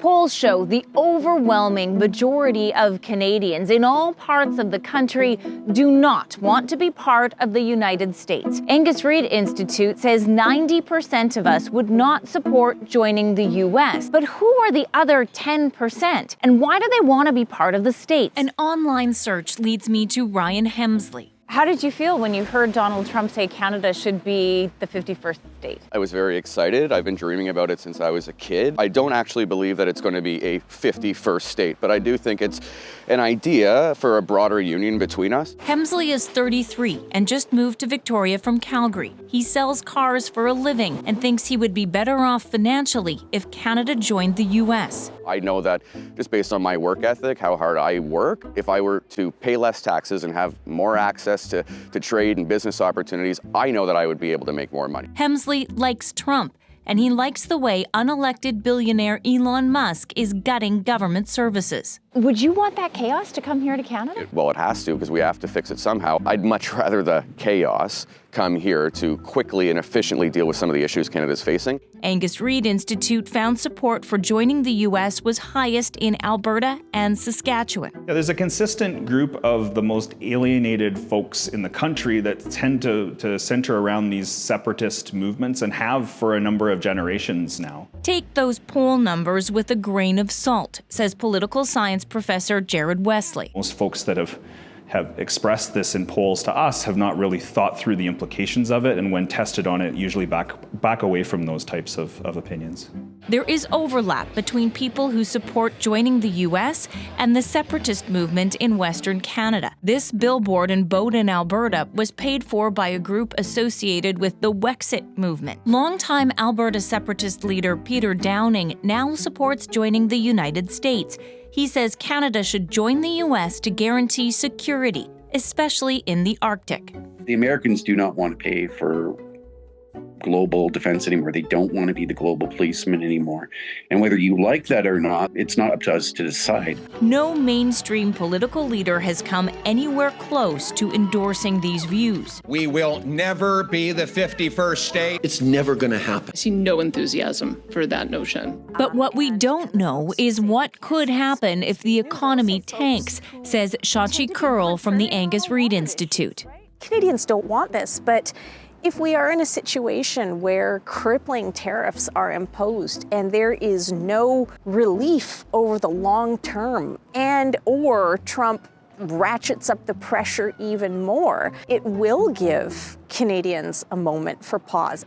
Polls show the overwhelming majority of Canadians in all parts of the country do not want to be part of the United States. Angus Reid Institute says 90% of us would not support joining the U.S. But who are the other 10%? And why do they want to be part of the States? An online search leads me to Ryan Hemsley. How did you feel when you heard Donald Trump say Canada should be the 51st state? I was very excited. I've been dreaming about it since I was a kid. I don't actually believe that it's going to be a 51st state, but I do think it's an idea for a broader union between us. Hemsley is 33 and just moved to Victoria from Calgary. He sells cars for a living and thinks he would be better off financially if Canada joined the U.S. I know that just based on my work ethic, how hard I work, if I were to pay less taxes and have more access to trade and business opportunities, I know that I would be able to make more money. Hemsley likes Trump, and he likes the way unelected billionaire Elon Musk is gutting government services. Would you want that chaos to come here to Canada? Well, it has to, because we have to fix it somehow. I'd much rather the chaos come here to quickly and efficiently deal with some of the issues Canada's facing. Angus Reid Institute found support for joining the U.S. was highest in Alberta and Saskatchewan. Yeah, there's a consistent group of the most alienated folks in the country that tend to center around these separatist movements and have for a number of generations now. Take those poll numbers with a grain of salt, says political science professor Jared Wesley. Most folks that have expressed this in polls to us have not really thought through the implications of it, and when tested on it, usually back away from those types of opinions. There is overlap between people who support joining the U.S. and the separatist movement in Western Canada. This billboard and boat in Alberta was paid for by a group associated with the Wexit movement. Longtime Alberta separatist leader Peter Downing now supports joining the United States. He says Canada should join the U.S. to guarantee security, especially in the Arctic. The Americans do not want to pay for global defense anymore. They don't want to be the global policeman anymore. And whether you like that or not, it's not up to us to decide. No mainstream political leader has come anywhere close to endorsing these views. We will never be the 51st state. It's never going to happen. I see no enthusiasm for that notion. But what we don't know is what could happen if the economy tanks, says Shachi Curl from the Angus Reid Institute. Canadians don't want this, but if we are in a situation where crippling tariffs are imposed and there is no relief over the long term, and or Trump ratchets up the pressure even more, it will give Canadians a moment for pause.